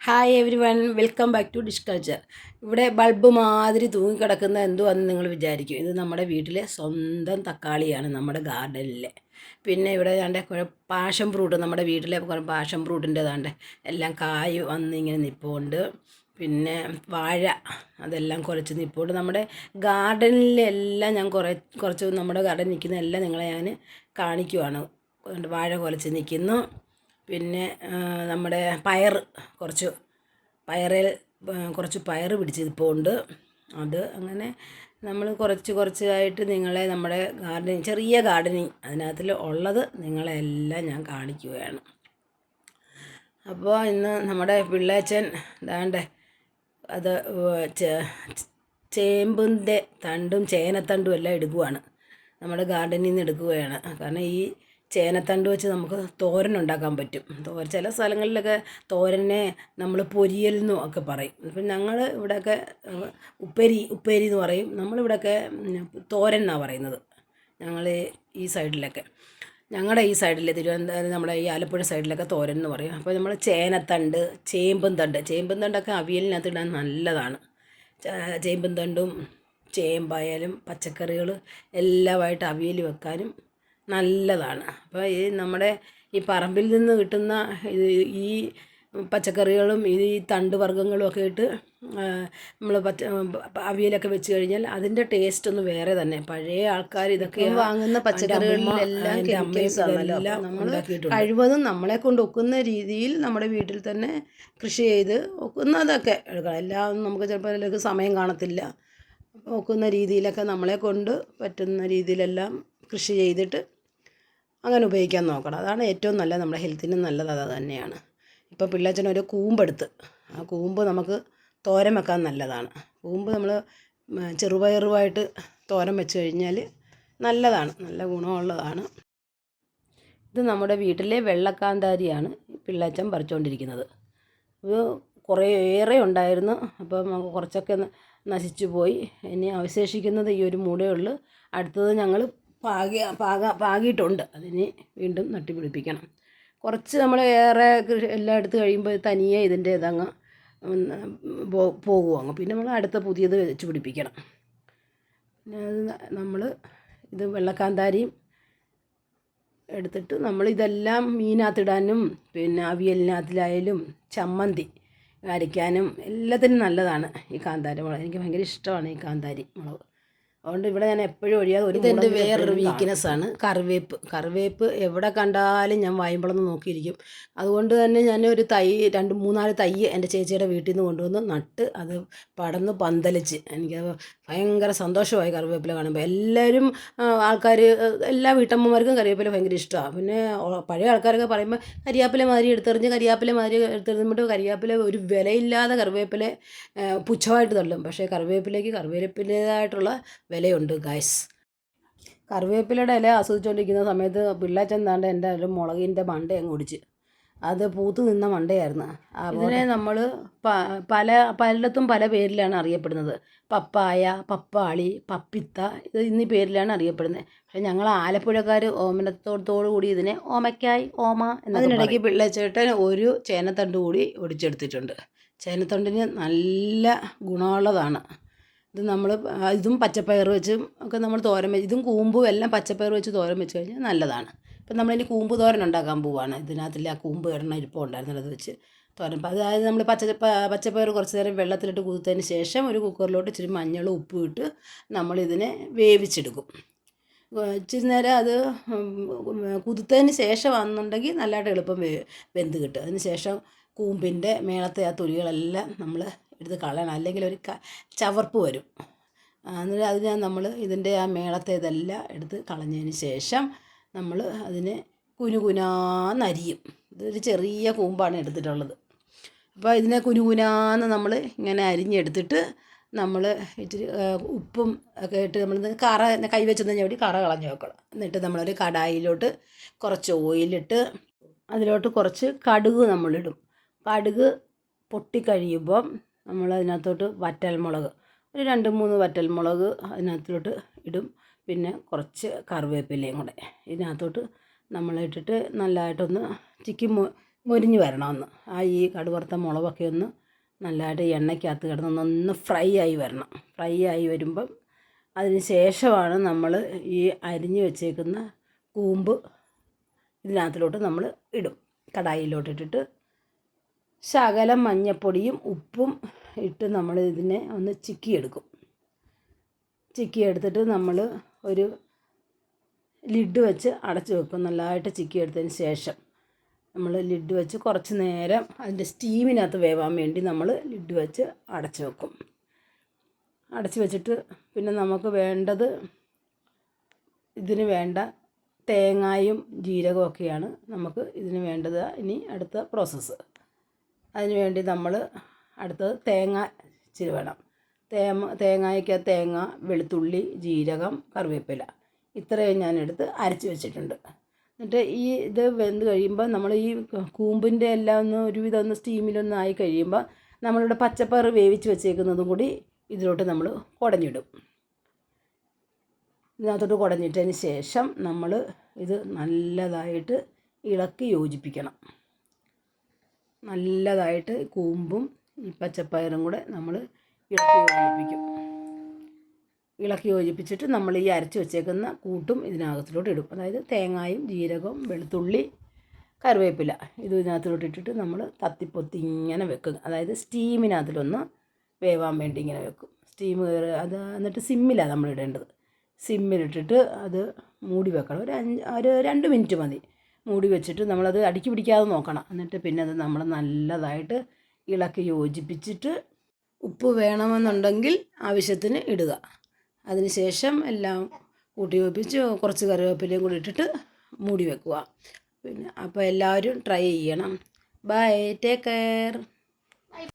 Hi everyone, welcome back to dish culture. ഇവിടെ bulb മാതിരി തൂങ്ങിക്കിടക്കുന്ന എന്തുവാന്ന് നിങ്ങൾ വിചാരിക്കും. ഇത് നമ്മുടെ വീട്ടിലെ സ്വന്തം തക്കാളിയാണ്, നമ്മുടെ ഗാർഡനിലെ. പിന്നെ ഇവിടെ ഏതാണ്ട് കുറേ പാഷൻ ഫ്രൂട്ട്, നമ്മുടെ വീട്ടിലെ കുറേ പാഷൻ ഫ്രൂട്ടിൻ്റെ ഏതാണ്ട് എല്ലാം കായ് വന്ന് ഇങ്ങനെ നിൽപ്പുണ്ട്. പിന്നെ വാഴ അതെല്ലാം കുറച്ച് നിൽപ്പുണ്ട്. നമ്മുടെ ഗാർഡനിലെല്ലാം ഞാൻ കുറച്ച് നമ്മുടെ ഗാർഡനിൽ നിൽക്കുന്ന എല്ലാം നിങ്ങളെ ഞാൻ കാണിക്കുവാണ്. വാഴ കുലച്ച് നിൽക്കുന്നു. പിന്നെ നമ്മുടെ കുറച്ച് പയറിൽ കുറച്ച് പയർ പിടിച്ചിരിപ്പുണ്ട്. അത് അങ്ങനെ നമ്മൾ കുറച്ചായിട്ട് നിങ്ങളെ നമ്മുടെ ചെറിയ ഗാർഡനിങ് അതിനകത്തിൽ ഉള്ളത് നിങ്ങളെല്ലാം ഞാൻ കാണിക്കുകയാണ്. അപ്പോൾ ഇന്ന് നമ്മുടെ പിള്ളേച്ചൻ ദാണ്ടെ അത് ചേമ്പിൻ്റെ തണ്ടും ചേനത്തണ്ടും എല്ലാം എടുക്കുവാണ്, നമ്മുടെ ഗാർഡനിൽ നിന്ന് എടുക്കുകയാണ്. കാരണം ഈ ചേനത്തണ്ട് വെച്ച് നമുക്ക് തോരൻ ഉണ്ടാക്കാൻ പറ്റും. ചില സ്ഥലങ്ങളിലൊക്കെ തോരനെ നമ്മൾ പൊരിയൽ എന്നും ഒക്കെ പറയും. ഇപ്പം ഞങ്ങൾ ഇവിടെയൊക്കെ ഉപ്പേരി എന്ന് പറയും. നമ്മളിവിടെയൊക്കെ തോരൻ എന്നാണ് പറയുന്നത്. ഞങ്ങൾ ഈ സൈഡിലൊക്കെ, ഞങ്ങളുടെ ഈ സൈഡിൽ തിരുവനന്തപുരം, നമ്മുടെ ഈ ആലപ്പുഴ സൈഡിലൊക്കെ തോരൻ എന്ന് പറയും. അപ്പോൾ നമ്മൾ ചേനത്തണ്ട്, ചേമ്പും തണ്ടൊക്കെ അവിയലിനകത്ത് ഇടാൻ നല്ലതാണ്. ചേമ്പും തണ്ടും ചേമ്പായാലും പച്ചക്കറികൾ എല്ലാമായിട്ട് അവിയൽ വെക്കാനും നല്ലതാണ്. അപ്പോൾ ഈ നമ്മുടെ ഈ പറമ്പിൽ നിന്ന് കിട്ടുന്ന ഈ പച്ചക്കറികളും ഈ തണ്ട് വർഗ്ഗങ്ങളും ഒക്കെ ഇട്ട് നമ്മൾ അവിയലൊക്കെ വെച്ച് കഴിഞ്ഞാൽ അതിൻ്റെ ടേസ്റ്റ് ഒന്ന് വേറെ തന്നെ. പഴയ ആൾക്കാർ ഇതൊക്കെ വാങ്ങുന്ന പച്ചക്കറികളിലെല്ലാം നമ്മൾ കഴിവതും നമ്മളെ കൊണ്ട് ഒക്കുന്ന രീതിയിൽ നമ്മുടെ വീട്ടിൽ തന്നെ കൃഷി ചെയ്ത് ഒക്കുന്നതൊക്കെ എടുക്കണം. എല്ലാം നമുക്ക് ചിലപ്പോൾ അതിലേക്ക് സമയം കാണത്തില്ല. ഒക്കുന്ന രീതിയിലൊക്കെ നമ്മളെ കൊണ്ട് പറ്റുന്ന രീതിയിലെല്ലാം കൃഷി ചെയ്തിട്ട് അങ്ങനെ ഉപയോഗിക്കാൻ നോക്കണം. അതാണ് ഏറ്റവും നല്ലത്, നമ്മുടെ ഹെൽത്തിനും നല്ലത് അത് തന്നെയാണ്. ഇപ്പോൾ പിള്ളേച്ചനൊരു കൂമ്പെടുത്ത്, ആ കൂമ്പ് നമുക്ക് തോരൻ വെക്കാൻ നല്ലതാണ്. കൂമ്പ് നമ്മൾ ചെറുപയറുമായിട്ട് തോരൻ വെച്ച് കഴിഞ്ഞാൽ നല്ലതാണ്, നല്ല ഗുണമുള്ളതാണ്. ഇത് നമ്മുടെ വീട്ടിലെ വെള്ളക്കാന്താരിയാണ് പിള്ളേച്ചൻ പറിച്ചുകൊണ്ടിരിക്കുന്നത്. ഇത് കുറേയേറെ ഉണ്ടായിരുന്നു, അപ്പം കുറച്ചൊക്കെ നശിച്ചു പോയി. ഇനി അവശേഷിക്കുന്നത് ഈ ഒരു മൂടേ ഉള്ളൂ. അടുത്തത് ഞങ്ങൾ പാകിയിട്ടുണ്ട്. അതിന് വീണ്ടും നട്ടുപിടിപ്പിക്കണം. കുറച്ച് നമ്മൾ ഏറെ എല്ലാം എടുത്ത് കഴിയുമ്പോൾ തനിയെ ഇതിൻ്റെ ഇതങ്ങ് പോകും. പിന്നെ നമ്മൾ അടുത്ത പുതിയത് വെച്ച് പിടിപ്പിക്കണം. പിന്നെ നമ്മൾ ഇത് വെള്ളക്കാന്താരിയും എടുത്തിട്ട് നമ്മളിതെല്ലാം മീനകത്തിടാനും പിന്നെ അവിയലിനകത്തിലായാലും ചമ്മന്തി അരയ്ക്കാനും എല്ലാത്തിനും നല്ലതാണ് ഈ കാന്താരി മുളക്. എനിക്ക് ഭയങ്കര ഇഷ്ടമാണ് ഈ കാന്താരി മുളക്. അതുകൊണ്ട് ഇവിടെ ഞാൻ എപ്പോഴും ഒഴിയാതെ ഇതെൻ്റെ വേറൊരു വീക്ക്നെസ്സാണ് കറിവേപ്പ് എവിടെ കണ്ടാലും ഞാൻ വായുമ്പളന്ന് നോക്കിയിരിക്കും. അതുകൊണ്ട് തന്നെ ഞാൻ ഒരു തൈ 2-3-4 തൈ എൻ്റെ ചേച്ചിയുടെ വീട്ടിൽ നിന്ന് കൊണ്ടുവന്ന് നട്ട് അത് പടന്ന് പന്തലിച്ച് എനിക്ക് ഭയങ്കര സന്തോഷമായി കറിവേപ്പില കാണുമ്പോൾ. ആൾക്കാർ എല്ലാ വീട്ടമ്മമാർക്കും കറിവേപ്പില ഭയങ്കര ഇഷ്ടമാണ്. പിന്നെ പഴയ ആൾക്കാരൊക്കെ പറയുമ്പോൾ കരിയാപ്പില മാതിരി എടുത്തെറിഞ്ഞിട്ട് കരിയാപ്പില ഒരു വിലയില്ലാതെ കറിവേപ്പില പുച്ഛമായിട്ട് തള്ളും. പക്ഷേ കറിവേപ്പിലേതായിട്ടുള്ള വിലയുണ്ട് ഗായ്സ്. കറിവേപ്പിലയുടെ ഇല ആസ്വദിച്ചുകൊണ്ടിരിക്കുന്ന സമയത്ത് പിള്ളേച്ചൻ താണ്ട് എൻ്റെ ഒരു മുളകിൻ്റെ മണ്ട അങ്ങ് ഒടിച്ച്, അത് പൂത്ത് നിന്ന മണ്ടയായിരുന്നു. അതിനെ നമ്മൾ പലയിടത്തും പല പേരിലാണ് അറിയപ്പെടുന്നത്. പപ്പായ, പപ്പാളി, പപ്പിത്ത, ഇത് എന്നീ പേരിലാണ് അറിയപ്പെടുന്നത്. പക്ഷേ ഞങ്ങൾ ആലപ്പുഴക്കാർ ഓമനത്തോടു കൂടി ഇതിനെ ഓമയ്ക്കായി, ഓമ എന്നതിനിടയ്ക്ക് പിള്ളേച്ചേട്ടൻ ഒരു ചേനത്തണ്ട് കൂടി ഒടിച്ചെടുത്തിട്ടുണ്ട്. ചേനത്തണ്ടിന് നല്ല ഗുണമുള്ളതാണ്. ഇത് ഇതും പച്ചപ്പയർ വെച്ചും ഒക്കെ നമ്മൾ തോരൻ ഇതും കൂമ്പും എല്ലാം പച്ചപ്പയർ വെച്ച് തോരൻ വെച്ച് കഴിഞ്ഞാൽ നല്ലതാണ്. ഇപ്പം നമ്മളിനി കൂമ്പ് തോരൻ ഉണ്ടാക്കാൻ പോവുകയാണ്. ഇതിനകത്തില്ല ആ കൂമ്പ് ഇരിപ്പം ഉണ്ടായിരുന്നത്, അത് വെച്ച് തോരൻ. അതായത് നമ്മൾ പച്ചപ്പയർ കുറച്ച് നേരം വെള്ളത്തിലിട്ട് കുതിർത്തതിന് ശേഷം ഒരു കുക്കറിലോട്ട് ഇച്ചിരി മഞ്ഞളും ഉപ്പും ഇട്ട് നമ്മളിതിനെ വേവിച്ചെടുക്കും. ഇച്ചിരി നേരം അത് കുതിർത്തതിന് ശേഷമാണെന്നുണ്ടെങ്കിൽ നല്ലതായിട്ട് എളുപ്പം വെന്ത് കിട്ടും. അതിന് ശേഷം കൂമ്പിൻ്റെ മേളത്തെ ആ തൊലികളെല്ലാം നമ്മൾ എടുത്ത് കളയണം, അല്ലെങ്കിൽ ഒരു ചവർപ്പ് വരും. അന്നേരം നമ്മൾ ഇതിൻ്റെ ആ മേളത്തെ ഇതെല്ലാം എടുത്ത് കളഞ്ഞതിന് ശേഷം നമ്മൾ അതിനെ കുനുകുനാന്നരിയും. ഇതൊരു ചെറിയ കൂമ്പാണ് എടുത്തിട്ടുള്ളത്. അപ്പോൾ ഇതിനെ കുനുകുനാന്ന് നമ്മൾ ഇങ്ങനെ അരിഞ്ഞെടുത്തിട്ട് നമ്മൾ ഇച്ചിരി ഉപ്പും ഒക്കെ ഇട്ട് നമ്മൾ കൈവച്ചെന്ന് ചവിട്ടി കറ കളഞ്ഞ് വെക്കണം. എന്നിട്ട് നമ്മളൊരു കടായിലോട്ട് കുറച്ച് ഓയിലിട്ട് അതിലോട്ട് കുറച്ച് കടുക് നമ്മളിടും. കടുക് പൊട്ടിക്കഴിയുമ്പം നമ്മൾ അതിനകത്തോട്ട് വറ്റൽമുളക്, ഒരു 2-3 വറ്റൽമുളക് അതിനകത്തോട്ട് ഇടും. പിന്നെ കുറച്ച് കറിവേപ്പിലയും കൂടെ ഇതിനകത്തോട്ട് നമ്മളിട്ടിട്ട് നല്ലതായിട്ടൊന്ന് മൊരിഞ്ഞ് വരണമെന്ന്. ഈ കടുവറുത്ത മുളകൊക്കെ ഒന്ന് നല്ലതായിട്ട് എണ്ണയ്ക്കകത്ത് കിടന്നൊന്ന് ഫ്രൈ ആയി വരണം. ഫ്രൈ ആയി വരുമ്പം അതിന് ശേഷമാണ് നമ്മൾ ഈ അരിഞ്ഞ് വെച്ചേക്കുന്ന കൂമ്പ് ഇതിനകത്തിലോട്ട് നമ്മൾ ഇടും. കടായിലോട്ട് ഇട്ടിട്ട് ശകലം മഞ്ഞപ്പൊടിയും ഉപ്പും ഇട്ട് നമ്മൾ ഇതിനെ ഒന്ന് ചിക്കിയെടുക്കും. ചിക്കിയെടുത്തിട്ട് നമ്മൾ ഒരു ലിഡ് വെച്ച് അടച്ച് വെക്കും. നല്ലതായിട്ട് ചിക്കിയെടുത്തതിന് ശേഷം നമ്മൾ ലിഡ് വെച്ച് കുറച്ച് നേരം അതിൻ്റെ സ്റ്റീമിനകത്ത് വേവാൻ വേണ്ടി നമ്മൾ ലിഡ് വെച്ച് അടച്ച് വെക്കും. അടച്ച് വെച്ചിട്ട് പിന്നെ നമുക്ക് വേണ്ടത് ഇതിന് വേണ്ട തേങ്ങായും ജീരകവും ഒക്കെയാണ് നമുക്ക് ഇതിന് വേണ്ടത്. ഇനി അടുത്ത പ്രോസസ്സ്, അതിന് വേണ്ടി നമ്മൾ അടുത്തത് തേങ്ങ ഇച്ചിരി വേണം. തേങ്ങയ്ക്ക് തേങ്ങ, വെളുത്തുള്ളി, ജീരകം, കറിവേപ്പില ഇത്രയും ഞാനെടുത്ത് അരച്ച് വെച്ചിട്ടുണ്ട്. എന്നിട്ട് ഇത് വെന്ത് കഴിയുമ്പോൾ നമ്മൾ ഈ കൂമ്പിൻ്റെ എല്ലാം ഒന്ന് ഒരുവിധം ഒന്ന് സ്റ്റീമിലൊന്ന് ആയി കഴിയുമ്പോൾ നമ്മളിവിടെ പച്ചപ്പയർ വേവിച്ച് വെച്ചേക്കുന്നതും കൂടി ഇതിലോട്ട് നമ്മൾ കുടഞ്ഞിടും. ഇതിനകത്തോട്ട് കുടഞ്ഞിട്ടതിന് ശേഷം നമ്മൾ ഇത് നല്ലതായിട്ട് ഇളക്കി യോജിപ്പിക്കണം. നല്ലതായിട്ട് കൂമ്പും ഈ പച്ചപ്പയറും കൂടെ നമ്മൾ ഇളക്കി യോജിപ്പിച്ചിട്ട് നമ്മൾ ഈ അരച്ച് വെച്ചേക്കുന്ന കൂട്ടും ഇതിനകത്തിലോട്ട് ഇടും. അതായത് തേങ്ങായും ജീരകവും വെളുത്തുള്ളി കറിവേപ്പില ഇതിനകത്തിലോട്ട് ഇട്ടിട്ട് നമ്മൾ തത്തിപ്പൊത്തി ഇങ്ങനെ വെക്കും. അതായത് സ്റ്റീമിനകത്തിലൊന്ന് വേവാൻ വേണ്ടി ഇങ്ങനെ വെക്കും. സ്റ്റീം കയറി അത് എന്നിട്ട് സിമ്മിലാണ് നമ്മൾ ഇടേണ്ടത്. സിമ്മിലിട്ടിട്ട് അത് മൂടി വെക്കണം. ഒരു 2 മിനിറ്റ് മതി. മൂടി വെച്ചിട്ട് നമ്മളത് അടുക്കി പിടിക്കാതെ നോക്കണം. എന്നിട്ട് പിന്നെ അത് നമ്മൾ നല്ലതായിട്ട് ഇളക്കി യോജിപ്പിച്ചിട്ട് ഉപ്പ് വേണമെന്നുണ്ടെങ്കിൽ ആവശ്യത്തിന് ഇടുക. അതിനുശേഷം എല്ലാം കൂട്ടി യോജിപ്പിച്ച് കുറച്ച് കറിവേപ്പിലയും കൂടി ഇട്ടിട്ട് മൂടി വെക്കുക. പിന്നെ അപ്പോൾ എല്ലാവരും ട്രൈ ചെയ്യണം. Bye, take care.